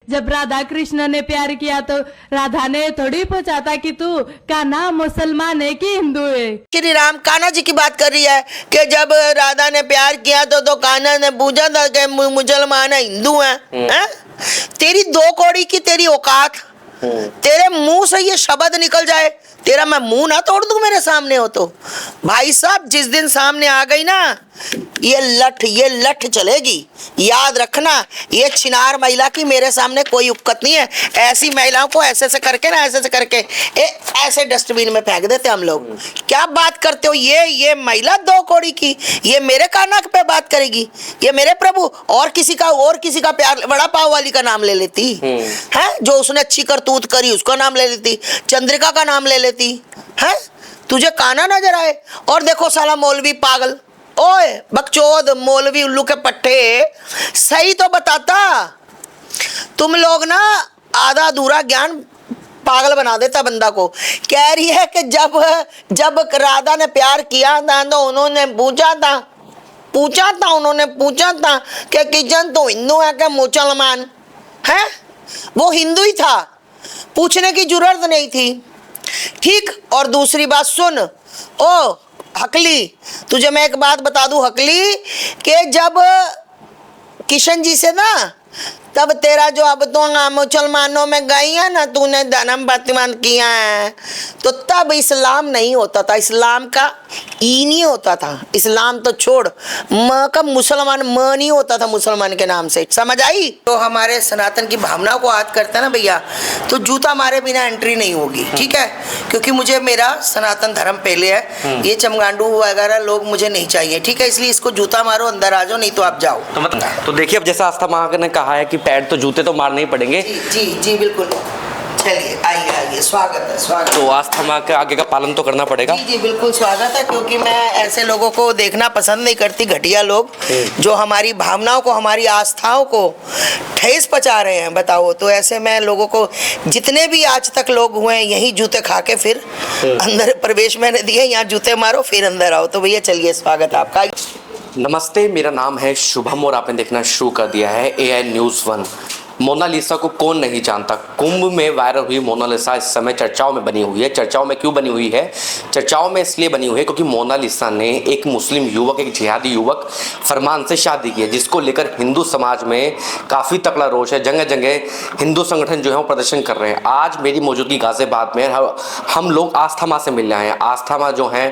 जब राधा कृष्ण ने प्यार किया तो राधा ने थोड़ी पूछा था कि तू कान्हा मुसलमान है कि हिंदू है। श्री राम कान्हा जी की बात कर रही है कि जब राधा ने प्यार किया तो कान्हा ने पूछा था कि मुसलमान है हिंदू है? तेरी दो कौड़ी की तेरी औकात, तेरे मुंह से ये शब्द निकल जाए, तेरा मैं मुंह ना तोड़ दूं मेरे सामने हो तो। भाई साहब जिस दिन सामने आ गई ना ये लठ चलेगी। याद रखना ये छिनार महिला की मेरे सामने कोई उक्कत नहीं है। ऐसी महिलाओं को ऐसे करके ना ऐसे करके ऐसे डस्टबिन में फेंक देते हम लोग। क्या बात करते हो? ये महिला दो कौड़ी की ये मेरे कान्हा पे बात करेगी? ये मेरे प्रभु और किसी का प्यार बड़ा पाव वाली का नाम ले लेती है, जो उसने अच्छी करतूत करी उसका नाम ले लेती, चंद्रिका का नाम ले लेती है। तुझे कान्हा नजर आए? और देखो साला मौलवी पागल, ओए बकचोद मौलवी उल्लू के पट्टे, सही तो बताता। तुम लोग ना आधा अधूरा ज्ञान पागल बना देता बंदा को। कह रही है कि जब राधा ने प्यार किया था तो उन्होंने पूछा था कि किजन तो हिंदू है कि मुसलमान है? वो हिंदू ही था, पूछने की जरूरत नहीं थी। ठीक। और दूसरी बात सुन, ओ हकली, तुझे मैं एक बात बता दूं हकली, कि जब किशन जी से ना तब तेरा जो अब तो मुसलमानों में गई है ना, तूने धर्म प्रतिबंध किया है, तो तब इस्लाम नहीं होता था, इस्लाम का ई नहीं होता था। इस्लाम तो छोड़, म का मुसलमान म नहीं होता था मुसलमान के नाम से। समझ आई? तो हमारे सनातन की भावनाओं को याद करता है ना भैया, तो जूता मारे बिना एंट्री नहीं होगी। ठीक है? क्योंकि मुझे मेरा सनातन धर्म पहले है, ये चमगांडू वगैरह लोग मुझे नहीं चाहिए। ठीक है? इसलिए इसको जूता मारो, अंदर आ जाओ, नहीं तो आप जाओ। तो देखिए, अब जैसा आस्था माँ ने कहा है कि पैर तो जूते तो मारने ही पड़ेंगे। जी बिल्कुल। चलिए आइए, स्वागत है। तो आस्था माँ के आगे का पालन तो करना पड़ेगा। जी बिल्कुल स्वागत है, क्योंकि मैं ऐसे लोगों को देखना पसंद नहीं करती, घटिया लोग जो हमारी भावनाओं को, हमारी आस्थाओं को ठेस पहुंचा रहे हैं। बताओ, तो ऐसे में लोगों को, जितने भी आज तक लोग हुए हैं, यही जूते खा के फिर अंदर प्रवेश मैंने दिए, यहाँ जूते मारो फिर अंदर आओ। तो भैया चलिए, स्वागत है आपका। नमस्ते, मेरा नाम है शुभम और आपने देखना शुरू कर दिया है AI न्यूज़ 1। मोनालिसा को कौन नहीं जानता। कुंभ में वायरल हुई मोनालिसा इस समय चर्चाओं में बनी हुई है। चर्चाओं में क्यों बनी हुई है? चर्चाओं में इसलिए बनी हुई है क्योंकि मोनालिसा ने एक मुस्लिम युवक, एक जिहादी युवक फरमान से शादी की है, जिसको लेकर हिंदू समाज में काफ़ी तकड़ा रोष है। जगह जगह हिंदू संगठन जो है वो प्रदर्शन कर रहे हैं। आज मेरी मौजूदगी गाजियाबाद में, हम लोग आस्था माँ से मिलने आए हैं। आस्था माँ जो है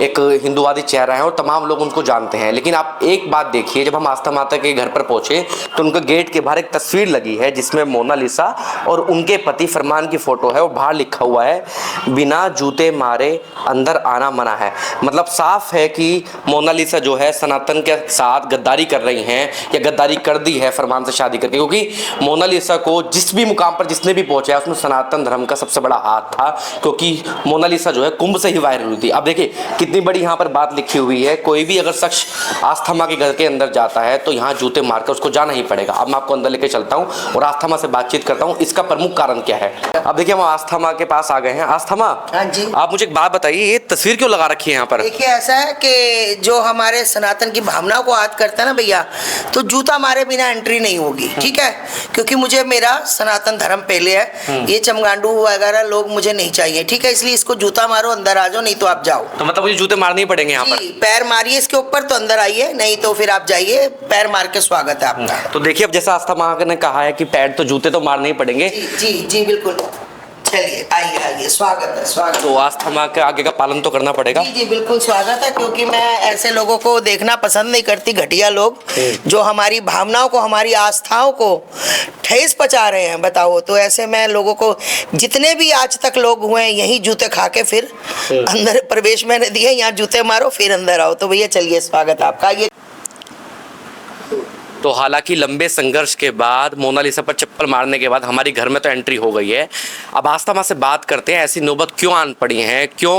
एक हिंदूवादी चेहरा है और तमाम लोग उनको जानते हैं। लेकिन आप एक बात देखिए, जब हम आस्था माता के घर पर पहुँचे तो उनके गेट के बाहर एक तस्वीर लगी है जिसमें मोनालिसा और उनके पति फरमान की फोटो है। और बाहर लिखा हुआ है बिना जूते मारे अंदर आना मना है। मतलब साफ है कि मोनालिसा जो है सनातन के साथ गद्दारी कर रही हैं या गद्दारी कर दी है फरमान से शादी करके। क्योंकि मोनालिसा को जिस भी मुकाम पर जिसने भी पहुंचा है उसमें सनातन धर्म का सबसे बड़ा हाथ था, क्योंकि मोनालिसा जो है कुंभ से ही वायरल हुई थी। अब देखिए कितनी बड़ी यहाँ पर बात लिखी हुई है, कोई भी अगर शख्स आस्था माँ के घर के अंदर जाता है तो यहाँ जूते मारकर उसको जाना ही पड़ेगा। अब मैं आपको अंदर लेके चलता हूँ और आस्था माँ से बातचीत करता हूँ, इसका प्रमुख कारण क्या है। अब देखिए हम आस्था माँ के पास आ गए हैं। आस्था माँ, हाँ जी, आप मुझे एक बात बताइए, ये तस्वीर क्यों लगा रखी है यहाँ पर? देखिए ऐसा है कि जो हमारे सनातन की भावनाओं को याद करता है ना भैया, तो जूता मारे बिना एंट्री नहीं होगी। ठीक है? क्योंकि मुझे मेरा सनातन धर्म पहले है, ये चमगांडू वगैरह लोग मुझे नहीं चाहिए। ठीक है? इसलिए इसको जूता मारो, अंदर आ जाओ, नहीं तो आप जाओ। तो मतलब मुझे जूते मारने ही पड़ेंगे यहाँ पर? पैर मारिए इसके ऊपर तो अंदर आइए, नहीं तो फिर आप जाइए। पैर मार के स्वागत है आपका। तो देखिए, अब जैसा आस्था माँ ने कहा है कि पैर तो जूते तो मारने ही पड़ेंगे। जी बिल्कुल। चलिए आइए, स्वागत है। तो आस्था माँ के आगे का पालन तो करना पड़ेगा। जी बिल्कुल स्वागत है, क्योंकि मैं ऐसे लोगों को देखना पसंद नहीं करती, घटिया लोग जो हमारी भावनाओं को, हमारी आस्थाओं को ठेस पहुंचा रहे हैं। बताओ, तो ऐसे में लोगों को, जितने भी आज तक लोग हुए हैं, यही जूते खा के फिर अंदर प्रवेश मैंने दिए, यहाँ जूते मारो फिर अंदर आओ। तो भैया चलिए, स्वागत है आपका। ये तो हालांकि लंबे संघर्ष के बाद, मोनालिसा पर चप्पल मारने के बाद हमारी घर में तो एंट्री हो गई है। अब आस्था माँ से बात करते हैं, ऐसी नौबत क्यों आन पड़ी है, क्यों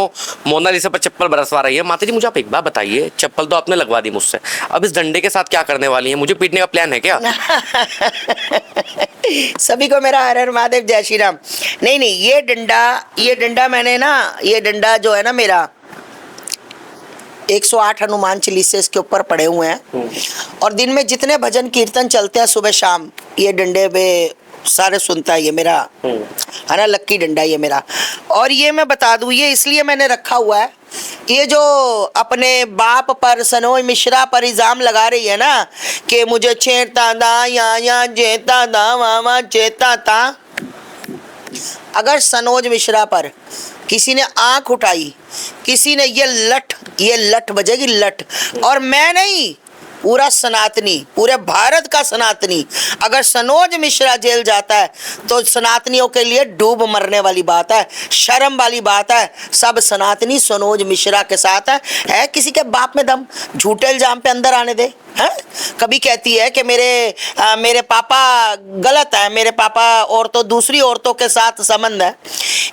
मोनालिसा पर चप्पल बरसवा रही है। माता जी मुझे आप एक बात बताइए, चप्पल तो आपने लगवा दी मुझसे, अब इस डंडे के साथ क्या करने वाली है? मुझे पीटने का प्लान है क्या? सभी को मेरा हर हर महादेव, जय श्री राम। नहीं, ये डंडा मैंने ना, ये डंडा जो है ना मेरा 108 हनुमान चालीसे इसके ऊपर पड़े हुए हैं, और दिन में जितने भजन कीर्तन चलते हैं सुबह शाम, ये डंडे पे सारे सुनता है, ये मेरा है ना लक्की डंडा ये मेरा। और ये मैं बता दूं, ये इसलिए मैंने रखा हुआ है, ये जो अपने बाप पर सनोज मिश्रा पर इल्जाम लगा रही है ना कि मुझे छेड़ता था या जेता था वहाँ जेता था, अगर सनोज मिश्रा पर किसी ने आंख उठाई, किसी ने ये लठ बजेगी लठ, और मैं नहीं, पूरा सनातनी, पूरे भारत का सनातनी, अगर सनोज मिश्रा जेल जाता है तो सनातनियों के लिए डूब मरने वाली बात है, शर्म वाली बात है। सब सनातनी सनोज मिश्रा के साथ है किसी के बाप में दम, झूठे इल्जाम पे अंदर आने दे है। कभी कहती है कि मेरे पापा गलत है, मेरे पापा औरतों दूसरी औरतों के साथ संबंध है।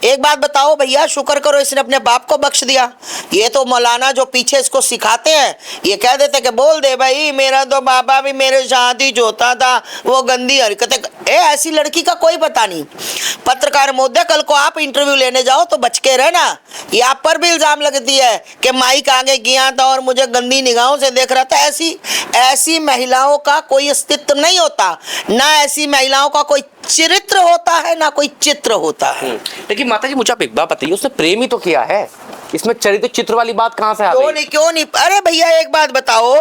एक बात बताओ भैया, शुक्र करो इसने अपने बाप को बख्श दिया। ये तो मौलाना जो पीछे इसको सिखाते हैं, ये कह देते कि बोल दे भाई मेरा तो पापा भी मेरे साथ ही जोता था, वो गंदी हरकतें। ऐसी लड़की का कोई पता नहीं। पत्रकार महोदय, कल को आप इंटरव्यू लेने जाओ तो बच के रहना। ये आप पर भी इल्जाम लगती है कि माइक आगे गया था और मुझे गंदी निगाहों से देख रहा था। ऐसी महिलाओं का कोई अस्तित्व नहीं होता, ना ऐसी महिलाओं का कोई चरित्र होता है, ना कोई चित्र होता है। लेकिन माता जी मुझे आप एक बात बताइए, उसने प्रेम ही तो किया है, इसमें चरित्र चित्र वाली बात कहाँ से आ गई? क्यों नहीं? अरे भैया एक बात बताओ,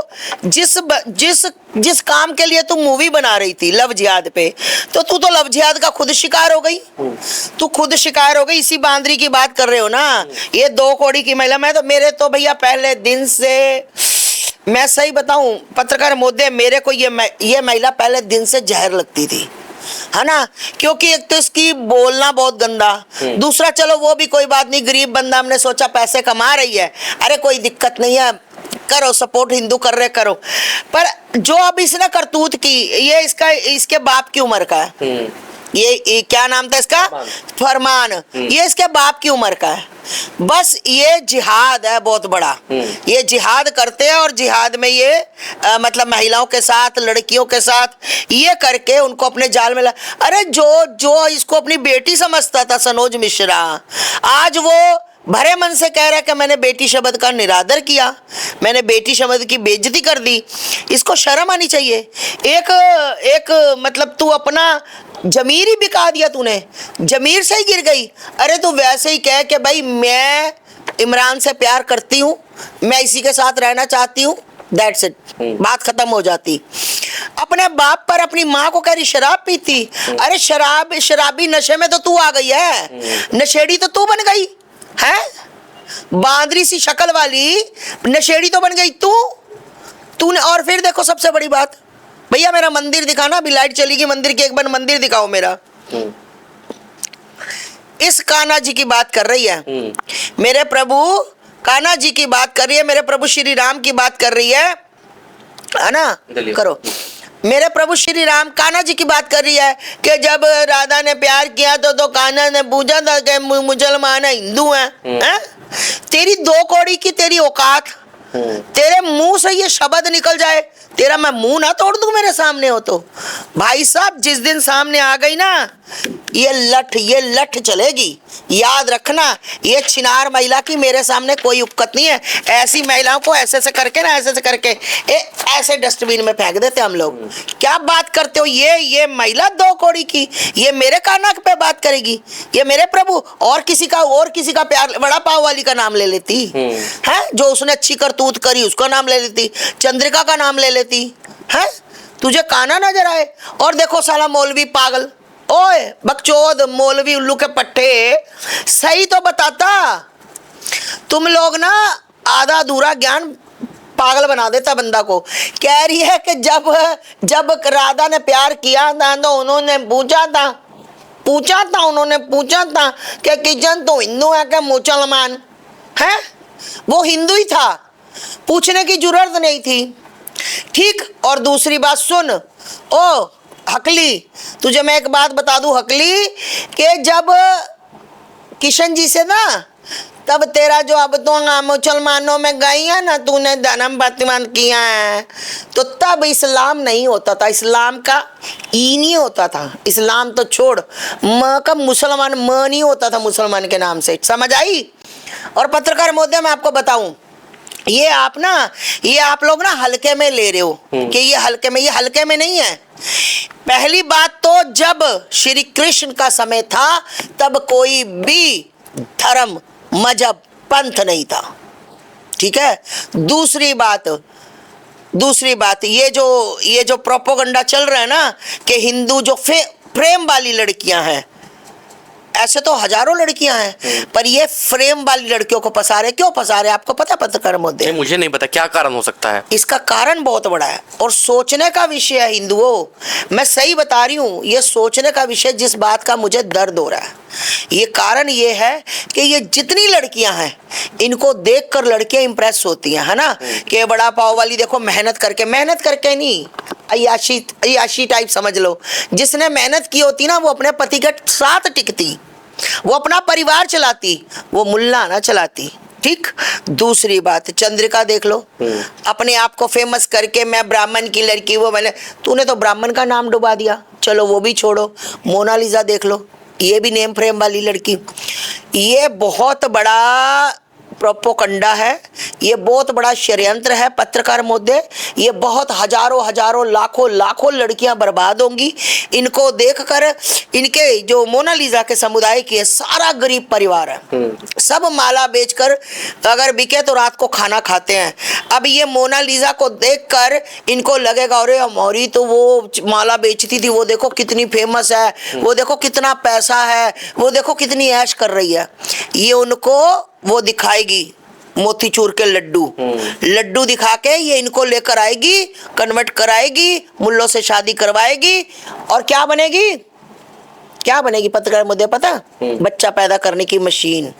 जिस काम के लिए तुम मूवी बना रही थी लव जिहाद पे, तो तू तो लव जिहाद का खुद शिकार हो गई। तू खुद शिकार हो गई, इसी बांदरी की बात कर रहे हो ना। ये 2 कौड़ी की महिला, मेरे तो भैया पहले दिन से, मैं सही बताऊं पत्रकार महोदय, मेरे को ये महिला पहले दिन से जहर लगती थी, है ना। क्योंकि एक तो इसकी बोलना बहुत गंदा, दूसरा चलो वो भी कोई बात नहीं, गरीब बंदा, हमने सोचा पैसे कमा रही है, अरे कोई दिक्कत नहीं है, करो सपोर्ट, हिंदू कर रहे करो। पर जो अब इसने करतूत की, ये इसके बाप की उम्र का है। ये क्या नाम था इसका? फरमान। ये इसके बाप की उम्र का है। बस ये जिहाद है बहुत बड़ा, ये जिहाद करते हैं और जिहाद में ये मतलब महिलाओं के साथ, लड़कियों के साथ ये करके उनको अपने जाल में अरे जो इसको अपनी बेटी समझता था सनोज मिश्रा, आज वो भरे मन से कह रहा है कि मैंने बेटी शब्द का निरादर किया, मैंने बेटी शब्द की बेइज्जती कर दी। इसको शर्म आनी चाहिए। एक मतलब तू अपना जमीर ही बिका दिया, तूने जमीर से ही गिर गई। अरे तू वैसे ही कह के भाई मैं इमरान से प्यार करती हूँ, मैं इसी के साथ रहना चाहती हूँ, दैट्स इट, बात खत्म हो जाती। अपने बाप पर अपनी माँ को कह रही शराब पीती। अरे शराबी नशे में तो तू आ गई है, नशेड़ी तो तू बन गई है, बांदरी सी शक्ल वाली नशेड़ी तो बन गई तूने। और फिर देखो सबसे बड़ी बात, भैया मेरा मंदिर दिखाना, अभी लाइट चलेगी मंदिर की, एक बार मंदिर दिखाओ मेरा। इस कान्हा जी की बात कर रही है, मेरे प्रभु कान्हा जी की बात कर रही है, मेरे प्रभु श्री राम की बात कर रही है ना। करो, मेरे प्रभु श्री राम कान्हा जी की बात कर रही है कि जब राधा ने प्यार किया तो कान्हा ने पूछा था कि मुसलमान है हिंदू है? तेरी 2 कौड़ी की तेरी औकात, तेरे मुंह से ये शब्द निकल जाए, तेरा मैं मुंह ना तोड़ दूं मेरे सामने हो तो। भाई साहब जिस दिन सामने आ गई ना, ये लठ चलेगी, याद रखना। ये छिनार महिला की मेरे सामने कोई उक्कत नहीं है। ऐसी महिलाओं को ऐसे करके ना, ऐसे करके ऐसे डस्टबिन में फेंक देते हम लोग। क्या बात करते हो? ये महिला 2 कौड़ी की, ये मेरे कान्हा पे बात करेगी, ये मेरे प्रभु। और किसी का प्यार, बड़ा पाव वाली का नाम ले लेती है, जो उसने अच्छी करतूत करी उसका नाम ले लेती, चंद्रिका का नाम ले लेती है। तुझे कान्हा नजर आए? और देखो साला मौलवी पागल, ओए बकचोद मौलवी उल्लू के पट्टे, सही तो बताता। तुम लोग ना आधा अधूरा ज्ञान पागल बना देता बंदा को। कह रही है कि जब राधा ने प्यार किया था तो उन्होंने पूछा था कि किचन तो हिंदू है क्या मुसलमान है? वो हिंदू ही था, पूछने की जरूरत नहीं थी। ठीक। और दूसरी बात सुन, ओ हकली, तुझे मैं एक बात बता दूं हकली, कि जब किशन जी से ना, तब तेरा जो अब तो मुसलमानों में गई है ना, तूने धर्म प्रतिबंध किया है, तो तब इस्लाम नहीं होता था, इस्लाम का ई नहीं होता था। इस्लाम तो छोड़, म का मुसलमान म नहीं होता था मुसलमान के नाम से, समझ आई? और पत्रकार महोदय मैं आपको बताऊं, ये आप लोग ना हल्के में ले रहे हो कि ये हल्के में नहीं है। पहली बात तो जब श्री कृष्ण का समय था तब कोई भी धर्म मजहब पंथ नहीं था, ठीक है। दूसरी बात ये जो प्रोपोगंडा चल रहा है ना कि हिंदू जो प्रेम वाली लड़कियां हैं, ऐसे तो हजारों लड़कियां हैं, पर ये फ्रेम वाली लड़कियों को क्यों फंसा रहे आपको पता पत्रकार महोदय? मुझे नहीं पता क्या कारण हो सकता है। इसका कारण बहुत बड़ा है और सोचने का विषय है हिंदुओं, मैं सही बता रही हूँ, ये सोचने का विषय जिस बात का मुझे दर्द हो रहा है। ये कारण ये है कि ये जितनी लड़कियां हैं इनको देखकर लड़कियां इंप्रेस होती हैं, है ना, कि बड़ा पाव वाली देखो मेहनत करके नहीं, अय्याशी टाइप समझ लो। जिसने मेहनत की होती ना वो अपने पति के साथ टिकती, वो अपना परिवार चलाती, वो मुल्ला ना चलाती, ठीक। दूसरी बात चंद्रिका देख लो, अपने आप को फेमस करके मैं ब्राह्मण की लड़की, वो मैंने, तूने तो ब्राह्मण का नाम डुबा दिया, चलो वो भी छोड़ो। मोनालिसा देख लो, ये भी नेम फ्रेम वाली लड़की। ये बहुत बड़ा प्रोपोगंडा है, ये बहुत बड़ा षड्यंत्र है पत्रकार महोदय। ये बहुत हजारों लाखों लड़कियां बर्बाद होंगी इनको देखकर। इनके जो मोनालिसा के समुदाय की है, सारा गरीब परिवार है, सब माला बेचकर अगर बिके तो रात को खाना खाते हैं। अब ये मोनालिसा को देखकर इनको लगेगा अरे हमारी तो वो माला बेचती थी, वो देखो कितनी फेमस है, वो देखो कितना पैसा है, वो देखो कितनी ऐश कर रही है। ये उनको वो दिखाएगी मोतीचूर के लड्डू दिखा के ये इनको लेकर आएगी, कन्वर्ट कराएगी, मुल्लों से शादी करवाएगी और क्या बनेगी पत्रकार मुद्दे पता? बच्चा पैदा करने की मशीन।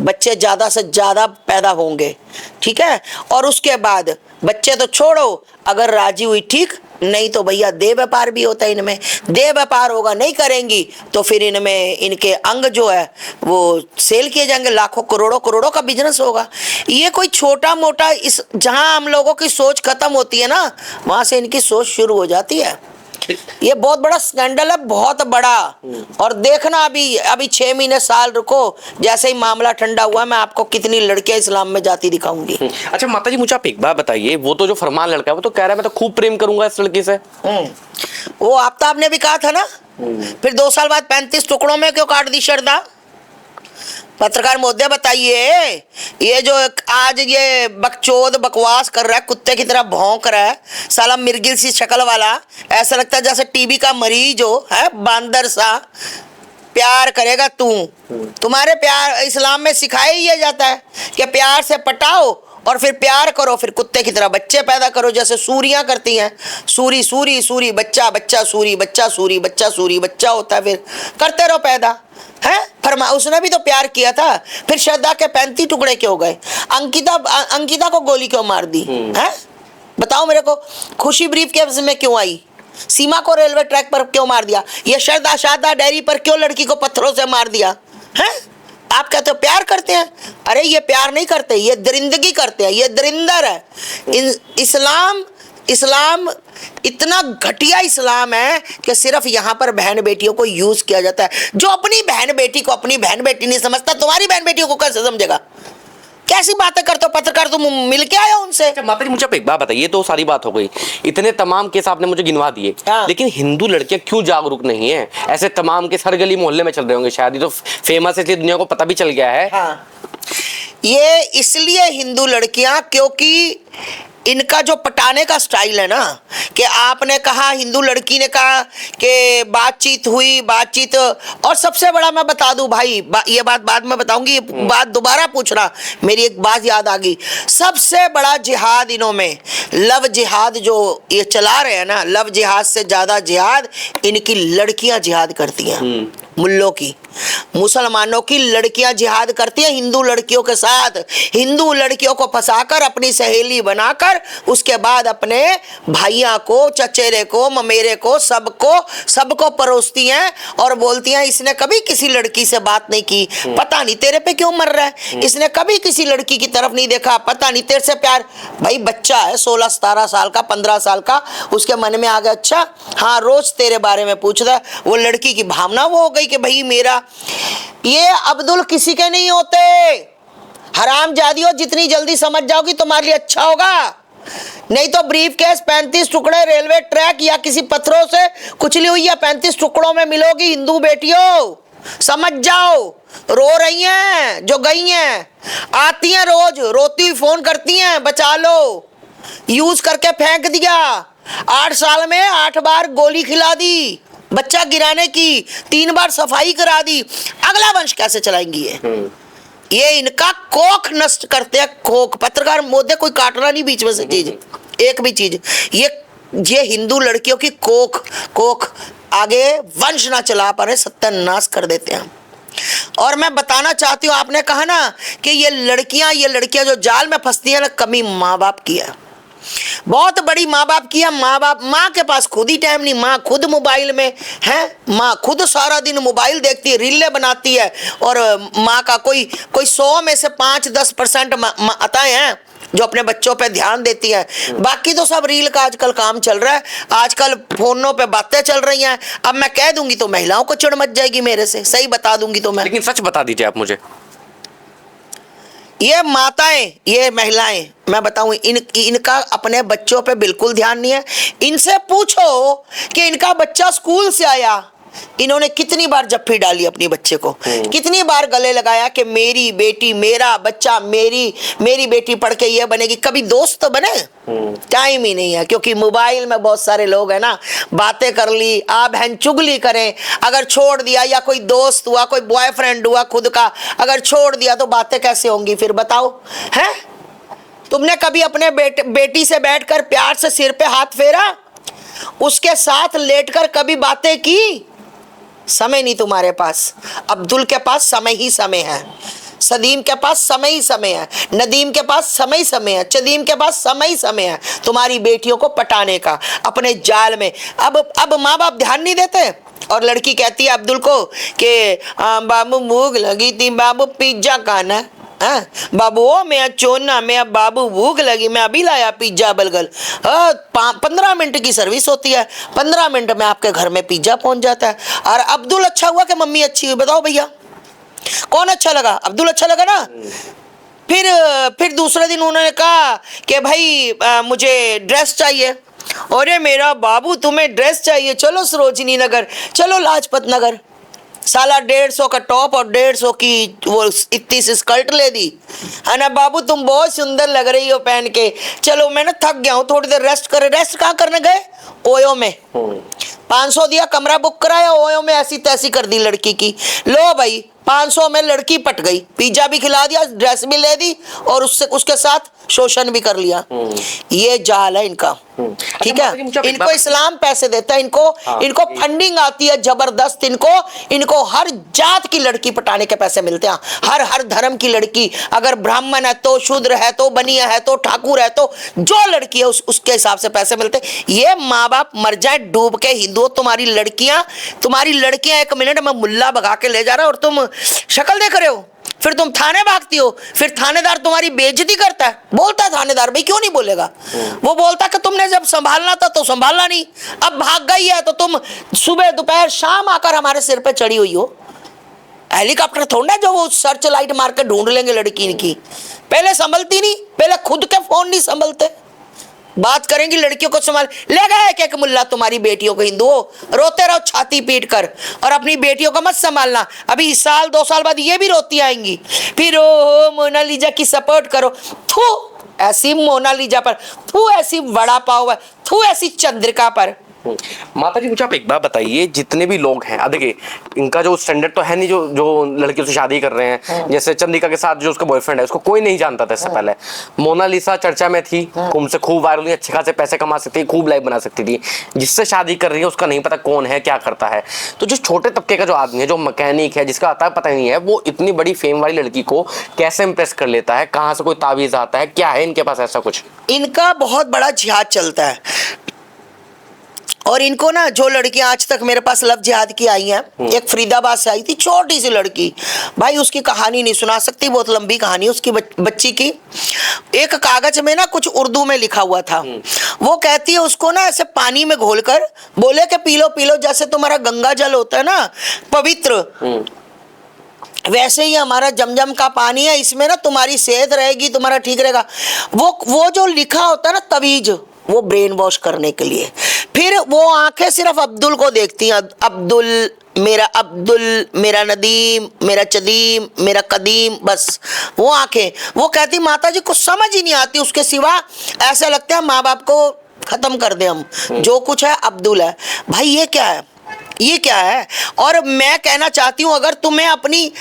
बच्चे ज्यादा से ज्यादा पैदा होंगे, ठीक है। और उसके बाद बच्चे तो छोड़ो, अगर राजी हुई ठीक, नहीं तो भैया देह व्यापार भी होता है इनमें। देह व्यापार होगा, नहीं करेंगी तो फिर इनमें इनके अंग जो है वो सेल किए जाएंगे, लाखों करोड़ों का बिजनेस होगा। ये कोई छोटा मोटा, इस जहां हम लोगों की सोच खत्म होती है ना, वहां से इनकी सोच शुरू हो जाती है। ये बहुत बड़ा स्कैंडल है, बहुत बड़ा। और देखना अभी 6 महीने साल रुको, जैसे ही मामला ठंडा हुआ मैं आपको कितनी लड़कियां इस्लाम में जाती दिखाऊंगी। अच्छा माता जी मुझे आप एक बात बताइए, वो तो जो फरमान लड़का है वो तो कह रहा है मैं तो खूब प्रेम करूंगा इस लड़की से। वो आफ्ताब ने भी कहा था ना, फिर 2 साल बाद 35 टुकड़ों में क्यों काट दी शरदा? पत्रकार महोदय बताइए, ये जो आज ये बकचोद बकवास कर रहा है, कुत्ते की तरह भौंक रहा है, साला मिर्गिल सी शक्ल वाला, ऐसा लगता है जैसे टीबी का मरीज हो, है बांदर सा। प्यार करेगा तुम्हारे प्यार इस्लाम में सिखाया ही जाता है कि प्यार से पटाओ और फिर प्यार करो, फिर कुत्ते की तरह बच्चे पैदा करो, जैसे सूरियां करती हैं। सूरी बच्चा सूरी बच्चा होता है, फिर करते रहो पैदा, है। उसने भी तो प्यार किया था, फिर श्रद्धा के 35 टुकड़े क्यों गए? अंकिता को गोली क्यों मार दी है? बताओ मेरे को। खुशी ब्रीफ केस में क्यों आई? सीमा को रेलवे ट्रैक पर क्यों मार दिया? ये श्रद्धा शारदा डेयरी पर क्यों लड़की को पत्थरों से मार दिया है? आप कहते हो प्यार करते हैं, अरे ये प्यार नहीं करते, ये दरिंदगी करते हैं, ये दरिंदर है। इस्लाम इतना घटिया इस्लाम है कि सिर्फ यहाँ पर बहन बेटियों को यूज किया जाता है। जो अपनी बहन बेटी को अपनी बहन बेटी नहीं समझता, तुम्हारी बहन बेटियों को कैसे समझेगा? कैसी बातें करते हो पत्रकार, तुम मिल के आए हो उनसे? माता जी मुझे आप एक बात बताइए, तो सारी बात हो गई, इतने तमाम केस आपने मुझे गिनवा दिए, लेकिन हिंदू लड़कियां क्यों जागरूक नहीं है? ऐसे तमाम के हर गली मोहल्ले में चल रहे होंगे शायद, ये तो फेमस है इसलिए दुनिया को पता भी चल गया है। ये इसलिए हिंदू लड़कियां, क्योंकि इनका जो पटाने का स्टाइल है ना, कि आपने कहा, हिंदू लड़की ने कहा कि बातचीत हुई, और सबसे बड़ा मैं बता दूं भाई, ये बात बाद में बताऊंगी, ये बात दोबारा पूछना, मेरी एक बात याद आ गई। सबसे बड़ा जिहाद इन्हों में लव जिहाद जो ये चला रहे हैं ना, लव जिहाद से ज्यादा जिहाद इनकी लड़कियां जिहाद करती हैं। मुल्लों की, मुसलमानों की लड़कियां जिहाद करती हैं हिंदू लड़कियों के साथ। हिंदू लड़कियों को फंसाकर अपनी सहेली बनाकर उसके बाद अपने भाइयों को, चचेरे को, ममेरे को, सबको परोसती हैं और बोलती हैं इसने कभी किसी लड़की से बात नहीं की, पता नहीं तेरे पे क्यों मर रहा है, इसने कभी किसी लड़की की तरफ नहीं देखा, पता नहीं तेरे से प्यार। भाई बच्चा है 16-17 साल का, 15 साल का, उसके मन में आ गया अच्छा हाँ रोज तेरे बारे में पूछता है, वो लड़की की भावना वो हो गई कि भाई मेरा। ये अब्दुल किसी के नहीं होते, हरामजादियों, जितनी जल्दी समझ जाओगी तुम्हारे लिए अच्छा होगा। नहीं तो ब्रीफ केस 35 टुकड़े रेलवे ट्रैक या किसी पत्थरों से कुचली हुई या 35 टुकड़ों में मिलोगी। हिंदू बेटियों समझ जाओ, रो रही हैं जो गई हैं, आती हैं रोज रोती हुई फोन करती हैं, बचा लो। यूज करके फेंक दिया, 8 साल में 8 बार गोली खिला दी, बच्चा गिराने की 3 बार सफाई करा दी। अगला वंश कैसे चलाएंगी ये इनका कोख नष्ट करते हैं, कोख। पत्रकार मोदी कोई काटना नहीं बीच में से चीज, एक भी चीज। ये हिंदू लड़कियों की कोख आगे वंश ना चला पा रहे, सत्यानाश कर देते हैं। और मैं बताना चाहती हूँ, आपने कहा ना कि ये लड़कियां जो जाल में फंसती है ना, कमी माँ बाप की है, बहुत बड़ी माँ बाप की है। माँ के पास खुद ही टाइम नहीं, माँ खुद मोबाइल में है, माँ खुद सारा दिन मोबाइल देखती है, रीलें बनाती है। और माँ का कोई 100 में से 5-10% माताएं हैं जो अपने बच्चों पे ध्यान देती है। बाकी तो सब रील का आजकल काम चल रहा है, आजकल फोनों पे बातें चल रही हैं। अब मैं कह दूंगी तो महिलाओं को चिढ़ मच जाएगी मेरे से, सही बता दूंगी तो मैं। लेकिन सच बता दीजिए आप मुझे, ये माताएं, ये महिलाएं, मैं बताऊं, इनका अपने बच्चों पे बिल्कुल ध्यान नहीं है। इनसे पूछो कि इनका बच्चा स्कूल से आया, इन्होंने कितनी बार जप्फी डाली अपनी बच्चे को, कितनी बार गले लगाया कि मेरी बेटी, मेरा बच्चा, मेरी बेटी पढ़ के ये बनेगी। कभी दोस्त तो बने? टाइम ही नहीं है, क्योंकि मोबाइल में बहुत सारे लोग हैं ना, बातें कर ली, आप बहन चुगली करें। अगर छोड़ दिया, या कोई दोस्त हुआ, कोई बॉयफ्रेंड हुआ खुद का, अगर छोड़ दिया तो बातें कैसे होंगी फिर बताओ? हैं, तुमने कभी अपने बेटी से बैठकर प्यार से सिर पे हाथ फेरा, उसके साथ लेटकर कभी बातें की? समय नहीं तुम्हारे पास। अब्दुल के पास समय ही समय है, सदीम के पास समय ही समय है, नदीम के पास समय ही समय है, चदीम के पास समय ही समय है तुम्हारी बेटियों को पटाने का अपने जाल में। अब माँ बाप ध्यान नहीं देते। और लड़की कहती है अब्दुल को कि बाबू भूख लगी थी, बाबू पिज्जा खाना। हाँ बाबू, ओ मैं चोना, मैं बाबू भूख लगी, मैं अभी लाया पिज्जा बर्गर। 15 मिनट की सर्विस होती है, 15 मिनट में आपके घर में पिज्जा पहुंच जाता है। और अब्दुल अच्छा हुआ कि मम्मी अच्छी हुई? बताओ भैया, कौन अच्छा लगा? अब्दुल अच्छा लगा ना। फिर दूसरे दिन उन्होंने कहा कि भाई मुझे ड्रेस चाहिए। अरे मेरा बाबू, तुम्हें ड्रेस चाहिए? चलो सरोजनी नगर, चलो लाजपत नगर। साला 150 का टॉप और 150 की वो इतनी सी स्कर्ट ले दी, है ना। बाबू तुम बहुत सुंदर लग रही हो पहन के, चलो मैं ना थक गया हूँ, थोड़ी देर रेस्ट करे। रेस्ट कहाँ करने गए? ओयो में। 500 दिया, कमरा बुक कराया, ओयो में ऐसी तैसी कर दी लड़की की। लो भाई, 500 में लड़की पट गई, पिज्जा भी खिला दिया, ड्रेस भी ले दी, और उसके साथ शोषण भी कर लिया। ये जाल है इनका, ठीक है। इनको इस्लाम पैसे देता है, इनको फंडिंग आती है जबरदस्त। इनको हर जात की लड़की पटाने के पैसे मिलते हैं, हर धर्म की लड़की। अगर ब्राह्मण है तो, शूद्र है तो, बनिया है तो, ठाकुर है तो, जो लड़की है उसके हिसाब से पैसे मिलते हैं। ये माँ बाप मर जाए डूब के, हिंदुओं तुम्हारी लड़कियां 1 मिनट में मुल्ला भगा के ले जा रहा है और तुम शक्ल देख रहे हो। फिर तुम थाने भागती हो, फिर थानेदार तुम्हारी बेइज्जती करता है। बोलता है थानेदार, भाई क्यों नहीं बोलेगा? वो बोलता कि तुमने जब संभालना था तो संभालना नहीं, अब भाग गई है तो तुम सुबह दोपहर शाम आकर हमारे सिर पे चढ़ी हुई हो। हेलीकॉप्टर थोड़ा जो वो सर्च लाइट मार के ढूंढ लेंगे लड़की इनकी। पहले संभलती नहीं, पहले खुद के फोन नहीं संभलते, बात करेंगी लड़कियों को संभाल। ले गए एक मुल्ला तुम्हारी बेटियों को, हिंदुओं रोते रहो छाती पीट कर, और अपनी बेटियों को मत संभालना। अभी साल 2 साल बाद ये भी रोती आएंगी, फिर ओ मोनालिसा की सपोर्ट करो। थू ऐसी मोनालिसा पर, थू ऐसी वड़ा पाव, थू ऐसी चंद्रिका पर। माता जी मुझे आप एक बात बताइए, जितने भी लोग हैं, देखिए इनका जो स्टैंडर्ड तो है नहीं, जो लड़कियों से शादी कर रहे हैं, जैसे चंद्रिका के साथ जो उसका बॉयफ्रेंड है, उसको कोई नहीं जानता था इससे पहले। मोनालिसा चर्चा में थी, उनसे खूब वायरल हुई, अच्छे खासे पैसे कमा सकती थी, खूब लाइफ बना सकती थी। जिससे शादी कर रही है उसका नहीं पता कौन है, क्या करता है। तो जो छोटे तबके का जो आदमी है, जो मैकेनिक है, जिसका आता है पता नहीं है, वो इतनी बड़ी फेम वाली लड़की को कैसे इंप्रेस कर लेता है? कहाँ से कोई तावीज आता है? क्या है इनके पास ऐसा कुछ? इनका बहुत बड़ा जिहाद चलता है। और इनको ना, जो लड़कियां आज तक मेरे पास लव जिहाद की आई हैं, एक फरीदाबाद से आई थी, छोटी सी लड़की, भाई उसकी कहानी नहीं सुना सकती, बहुत लंबी कहानी उसकी बच्ची की। एक कागज में ना कुछ उर्दू में लिखा हुआ था। वो कहती है उसको ना ऐसे पानी में घोलकर बोले कि पी लो, जैसे तुम्हारा गंगा जल होता है ना पवित्र, वैसे ही हमारा जमजम का पानी है, इसमें ना तुम्हारी सेहत रहेगी, तुम्हारा ठीक रहेगा। वो जो लिखा होता है ना तवीज, वो ब्रेन वॉश करने के लिए। फिर वो आंखें सिर्फ अब्दुल को देखती हैं, अब्दुल, मेरा नदीम, मेरा चदीम, मेरा कदीम, बस वो आंखें। वो कहती माता जी कुछ समझ ही नहीं आती उसके सिवा, ऐसा लगता है माँ बाप को खत्म कर दे हम, जो कुछ है अब्दुल है। भाई ये क्या है, ये क्या है? और मैं कहना चाहती हूँ, अगर तुम्हें अपनी,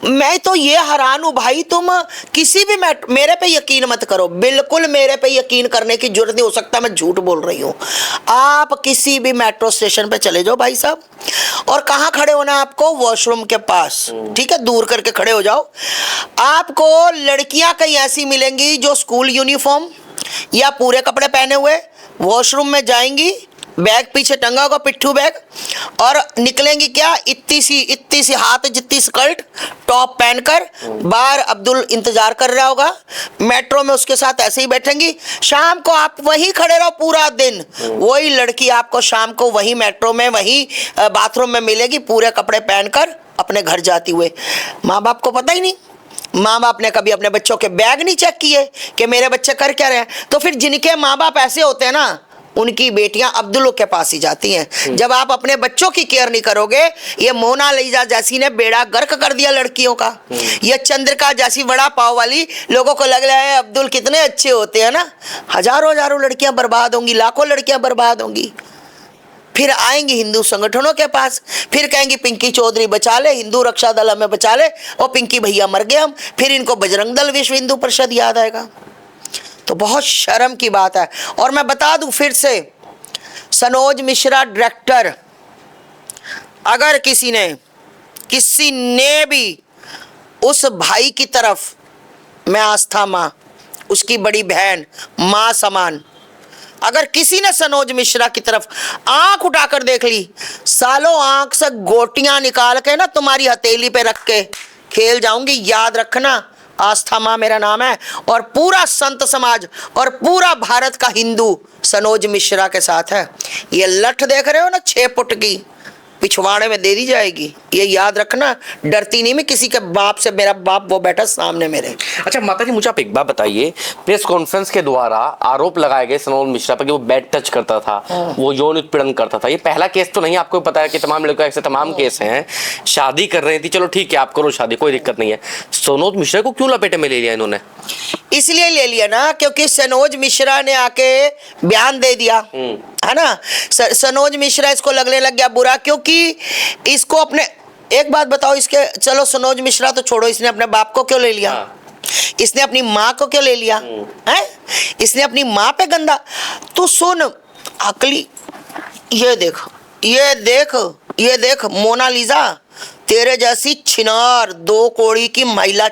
मैं तो ये हैरान हूँ भाई, तुम किसी भी मेरे पे यकीन मत करो, बिल्कुल मेरे पे यकीन करने की जरूरत नहीं, हो सकता मैं झूठ बोल रही हूँ। आप किसी भी मेट्रो स्टेशन पे चले जाओ भाई साहब, और कहाँ खड़े होना आपको? वॉशरूम के पास, ठीक है, दूर करके खड़े हो जाओ। आपको लड़कियां कहीं ऐसी मिलेंगी जो स्कूल यूनिफॉर्म या पूरे कपड़े पहने हुए वॉशरूम में जाएंगी, बैग पीछे टंगा होगा, पिट्ठू बैग, और निकलेंगी क्या, इतनी सी हाथ जितनी स्कर्ट, टॉप पहनकर। बाहर अब्दुल इंतजार कर रहा होगा, मेट्रो में उसके साथ ऐसे ही बैठेंगी। शाम को आप वहीं खड़े रहो पूरा दिन, वही लड़की आपको शाम को वही मेट्रो में, वही बाथरूम में मिलेगी, पूरे कपड़े पहनकर अपने घर जाती हुए। माँ बाप को पता ही नहीं, माँ बाप ने कभी अपने बच्चों के बैग नहीं चेक किए कि मेरे बच्चे कर क्या रहे हैं। तो फिर जिनके माँ बाप ऐसे होते हैं ना, उनकी बेटियां अब्दुल के पास ही जाती हैं। जब आप अपने बच्चों की केयर नहीं करोगे, ये मोनालिसा जैसी ने बेड़ा गर्क कर दिया लड़कियों का, ये चंद्रिका जैसी वड़ा पाव वाली, लोगों को लग रहा है अब्दुल कितने अच्छे होते हैं ना, हजारों लड़कियां बर्बाद होंगी, लाखों लड़कियां बर्बाद होंगी। फिर आएंगी हिंदू संगठनों के पास, फिर कहेंगी पिंकी चौधरी बचा ले, हिंदू रक्षा दल हमें बचा ले, और पिंकी भैया मर गए हम, फिर इनको बजरंग दल विश्व हिंदू परिषद याद आएगा। तो बहुत शर्म की बात है। और मैं बता दूं फिर से, सनोज मिश्रा डायरेक्टर, अगर किसी ने भी उस भाई की तरफ, मैं आस्था माँ, उसकी बड़ी बहन, माँ समान, अगर किसी ने सनोज मिश्रा की तरफ आंख उठाकर देख ली, सालों आंख से गोटियां निकाल के ना तुम्हारी हथेली पे रख के खेल जाऊंगी। याद रखना, आस्था माँ मेरा नाम है, और पूरा संत समाज और पूरा भारत का हिंदू सनोज मिश्रा के साथ है। ये लठ देख रहे हो ना 6 फुट की, पिछवाड़े में दे दी जाएगी, ये याद रखना। डरती नहीं मैं किसी के बाप से, मेरा बाप वो बैठा सामने मेरे। अच्छा माता जी, मुझे आप एक बात बताइए, प्रेस कॉन्फ्रेंस के द्वारा आरोप लगाए गए सनोज मिश्रा पर कि वो बैड टच करता था, वो यौन उत्पीड़न करता था। ये पहला केस तो नहीं, आपको पता है कि तमाम लड़कियों ऐसे तमाम केस हैं। शादी कर रही थी, चलो ठीक है आप करो शादी, कोई दिक्कत नहीं है। सनोज मिश्रा को क्यों लपेटे में ले लिया इन्होंने? इसलिए ले लिया ना क्योंकि सनोज मिश्रा ने आके बयान दे दिया, है ना। सनोज मिश्रा इसको लगने लग गया बुरा, क्योंकि इसको अपने, एक बात बताओ, इसके, चलो सनोज मिश्रा तो छोड़ो, इसने अपने बाप को क्यों ले लिया? इसने अपनी माँ को क्यों ले लिया है? इसने अपनी माँ पे गंदा। तो सुन अकली, ये देख मोनालिसा, तेरे जैसी छिनार 2 कौड़ी की महिला,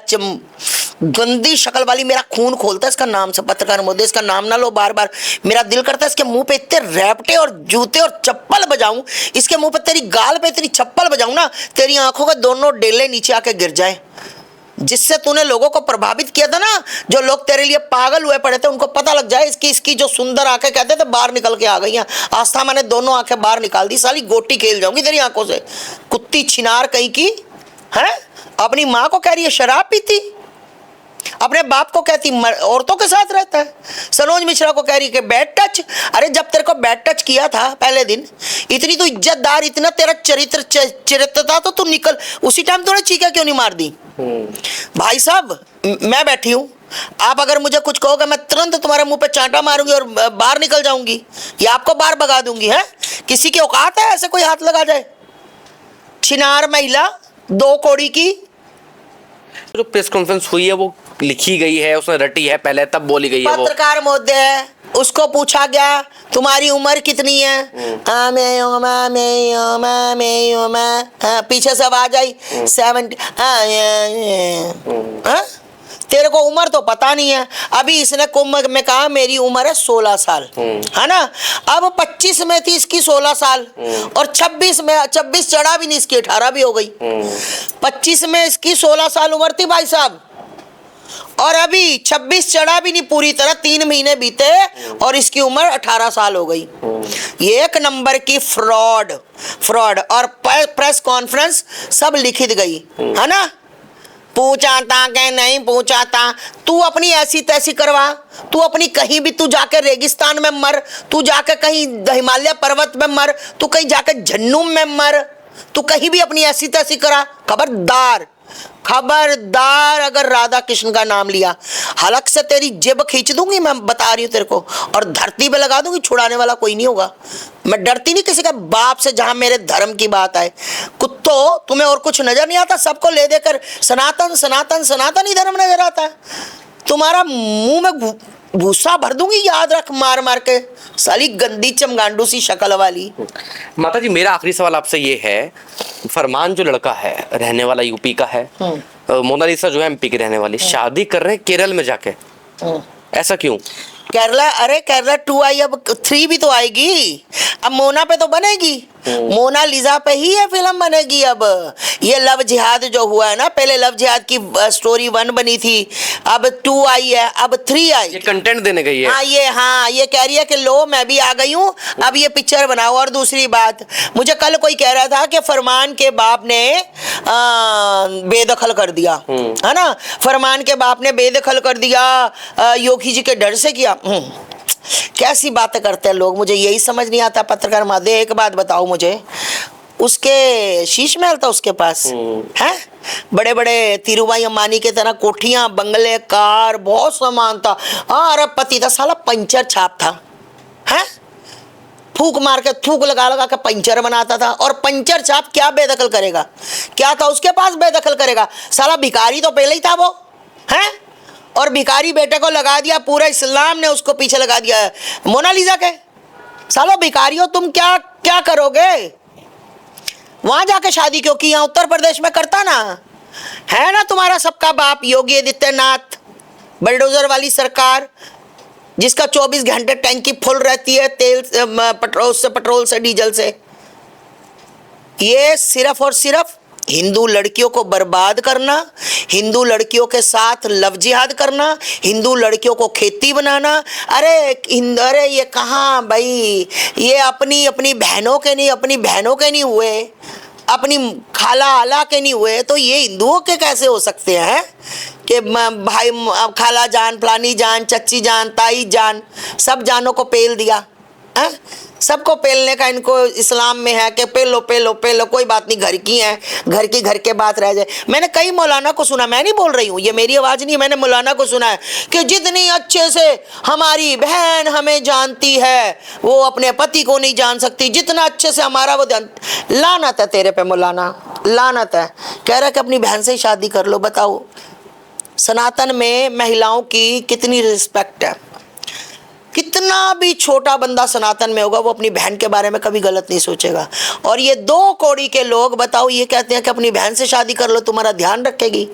गंदी शक्ल वाली, मेरा खून खोलता है इसका नाम से, पत्रकार महोदय इसका नाम ना लो बार बार। मेरा दिल करता है इसके मुंह पे इतने रैपटे और जूते और चप्पल बजाऊं, इसके मुंह पे, तेरी गाल पे इतनी चप्पल बजाऊं ना, तेरी आंखों के दोनों डेले नीचे आके गिर जाएं। जिससे तूने लोगों को प्रभावित किया था ना, जो लोग तेरे लिए पागल हुए पड़े थे, उनको पता लग जाए इसकी जो सुंदर आंखें कहते थे बाहर निकल के आ गई हैं। आस्था मैंने दोनों आंखें बाहर निकाल दी, साली गोटी खेल जाऊंगी तेरी आंखों से, कुत्ती छिनार कहीं की है। अपनी माँ को कह रही है शराब पीती, अपने बाप को कहती औरतों के साथ रहता है। सनोज मिश्रा को कह रही कि बैड टच। अरे जब तेरे को बैड टच किया था पहले दिन, इतनी तो इज्जतदार, इतना तेरा चरित्र था, तो तू निकल, उसी टाइम तूने चीखा क्यों नहीं मार दी? भाई साहब मैं बैठी हूं, आप अगर मुझे कुछ कहोगे मैं तुरंत तुम्हारे मुंह पे चांटा मारूंगी और बाहर निकल जाऊंगी, या आपको बाहर भगा दूंगी। है किसी की औकात है ऐसे कोई हाथ लगा जाए? छिनार महिला 2 कौड़ी की। जो प्रेस कॉन्फ्रेंस हुई है वो लिखी गई है, उसने रटी है पहले, तब बोली गई है। पत्रकार महोदय है, उसको पूछा गया तुम्हारी उम्र कितनी है? पीछे से आवाज आई 70। तेरे को उम्र तो पता नहीं है। अभी इसने कुंभ में कहा मेरी उम्र है 16 साल, है ना। अब 25 में थी इसकी 16 साल, और 26 में, 26 चढ़ा भी नहीं, इसकी 18 भी हो गई। 25 में इसकी 16 साल उम्र थी भाई साहब, और अभी 26 चढ़ा भी नहीं पूरी तरह, 3 महीने बीते और इसकी उम्र 18 साल हो गई। ये एक नंबर की फ्रॉड और प्रेस कॉन्फ्रेंस सब लिखित गई है ना। पूछा था कि नहीं पूछा था, तू अपनी ऐसी तैसी करवा, तू अपनी कहीं भी, तू जाके रेगिस्तान में मर, तू जाके कहीं हिमालय पर्वत में मर, तू कहीं जाके जन्नूम में मर, तू कहीं भी अपनी ऐसी तैसी करा। खबरदार अगर राधा कृष्ण का नाम लिया, हलक से तेरी जेब खींच दूंगी, मैं बता रही हूं तेरे को, और धरती पे लगा दूंगी, छुड़ाने वाला कोई नहीं होगा। मैं डरती नहीं किसी के बाप से, जहां मेरे धर्म की बात आए। कुत्तो, तुम्हें और कुछ नजर नहीं आता? सबको ले देकर सनातन सनातन सनातन ही धर्म नजर आता है। तुम्हारा मुंह में भूसा भर दूंगी, याद रख, मार मार के, साली गंदी चमगांडू सी शक्ल वाली। माता जी, मेरा आखिरी सवाल आपसे ये है, फरमान जो लड़का है, रहने वाला यूपी का है, मोनालिसा जो है एमपी की रहने वाली, शादी कर रहे हैं केरल में जाके, ऐसा क्यों? केरला, अरे केरला 2 आई, अब 3 भी तो आएगी। अब मोना पे तो बनेगी, मोनालिसा पे ही ये फिल्म बनेगी। अब ये लव जिहाद जो हुआ है ना, पहले लव जिहाद की स्टोरी 1 बनी थी, अब 2 आई है, अब 3 आई। ये कंटेंट देने गई है। ये कह रही है कि लो मैं भी आ गई हूँ, अब ये पिक्चर बनाओ। और दूसरी बात, मुझे कल कोई कह रहा था कि फरमान के बाप ने बेदखल कर दिया, है ना, फरमान के बाप ने बेदखल कर दिया, योगी जी के डर से किया। कैसी बातें करते हैं लोग, मुझे यही समझ नहीं आता। पत्रकार महोदय, एक बात बताओ मुझे, उसके शीश महल था उसके पास, हैं, बड़े बड़े धीरूभाई अंबानी के तरह कोठियां, बंगले, कार, बहुत सामान था। हाँ, अरबपति था, साला पंचर छाप था, हैं, फूक मार के, थूक लगा लगा के पंचर बनाता था। और पंचर छाप क्या बेदखल करेगा? क्या था उसके पास बेदखल करेगा? साला भिखारी तो पहले ही था वो, हैं, और भिखारी बेटे को लगा दिया, पूरा इस्लाम ने उसको पीछे लगा दिया है मोनालिसा के। सालो भिखारियों, तुम क्या क्या करोगे? वहां जाके शादी क्यों की? यहाँ उत्तर प्रदेश में करता ना, है ना तुम्हारा सबका बाप योगी आदित्यनाथ, बलडोजर वाली सरकार, जिसका 24 घंटे टैंकी फुल रहती है तेल, पेट्रोल से, डीजल से। ये सिर्फ और सिर्फ हिंदू लड़कियों को बर्बाद करना, हिंदू लड़कियों के साथ लव जिहाद करना, हिंदू लड़कियों को खेती बनाना। अरे ये कहाँ भाई, ये अपनी बहनों के नहीं हुए, अपनी खाला आला के नहीं हुए, तो ये हिंदुओं के कैसे हो सकते हैं? कि भाई खाला जान, फलानी जान, चच्ची जान, ताई जान, सब जानों को पेल दिया है। सबको पेलने का इनको इस्लाम में है कि पेलो पेलो पेलो, कोई बात नहीं, घर की है, घर के बात रह जाए। मैंने कई मौलाना को सुना, मैं नहीं बोल रही हूँ, ये मेरी आवाज़ नहीं, मैंने मौलाना को सुना है कि जितनी अच्छे से हमारी बहन हमें जानती है, वो अपने पति को नहीं जान सकती, जितना अच्छे से हमारा वो लानत है तेरे पे मौलाना, लानत है। कह रहा कि अपनी बहन से ही शादी कर लो। बताओ, सनातन में महिलाओं की कितनी रिस्पेक्ट है। कितना भी छोटा बंदा सनातन में होगा, वो अपनी बहन के बारे में कभी गलत नहीं सोचेगा। और ये 2 कौड़ी के लोग, बताओ, ये कहते हैं कि अपनी बहन से शादी कर लो, तुम्हारा ध्यान रखेगी।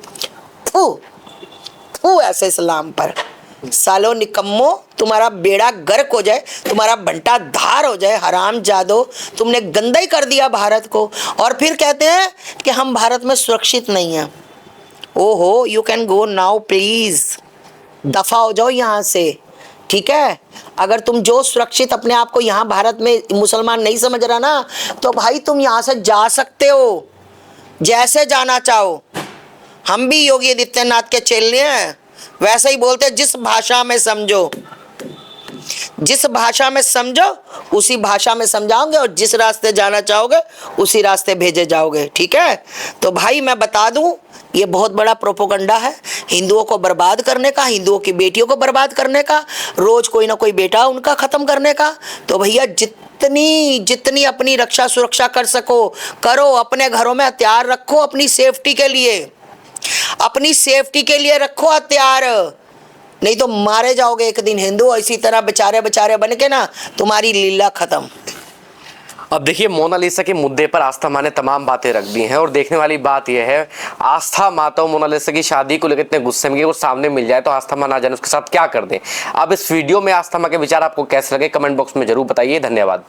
फू ऐसे इस्लाम पर। सालो निकम्मो, तुम्हारा बेड़ा गर्क हो जाए, तुम्हारा भंटा धार हो जाए, हराम जादो, तुमने गंदा ही कर दिया भारत को। और फिर कहते हैं कि हम भारत में सुरक्षित नहीं हैं। ओहो, you can go now please, दफा हो जाओ यहाँ से, ठीक है। अगर तुम जो सुरक्षित अपने आप को यहाँ भारत में मुसलमान नहीं समझ रहा ना, तो भाई तुम यहाँ से जा सकते हो, जैसे जाना चाहो। हम भी योगी आदित्यनाथ के चेले हैं, वैसे ही बोलते हैं, जिस भाषा में समझो उसी भाषा में समझाओगे, और जिस रास्ते जाना चाहोगे उसी रास्ते भेजे जाओगे, ठीक है। तो भाई मैं बता दूं, ये बहुत बड़ा प्रोपोगंडा है हिंदुओं को बर्बाद करने का, हिंदुओं की बेटियों को बर्बाद करने का, रोज कोई ना कोई बेटा उनका खत्म करने का। तो भैया जितनी अपनी रक्षा सुरक्षा कर सको करो, अपने घरों में हथियार रखो, अपनी सेफ्टी के लिए रखो हथियार, नहीं तो मारे जाओगे एक दिन हिंदू। इसी तरह बेचारे बन के ना तुम्हारी लीला खत्म। अब देखिए, मोनालिसा के मुद्दे पर आस्था माँ ने तमाम बातें रख दी हैं, और देखने वाली बात यह है, आस्था माता और मोनालिसा की शादी को लेकर इतने गुस्से में कि वो सामने मिल जाए तो आस्था माँ ना जाने उसके साथ क्या कर दें। अब इस वीडियो में आस्था माँ के विचार आपको कैसे लगे, कमेंट बॉक्स में जरूर बताइए। धन्यवाद।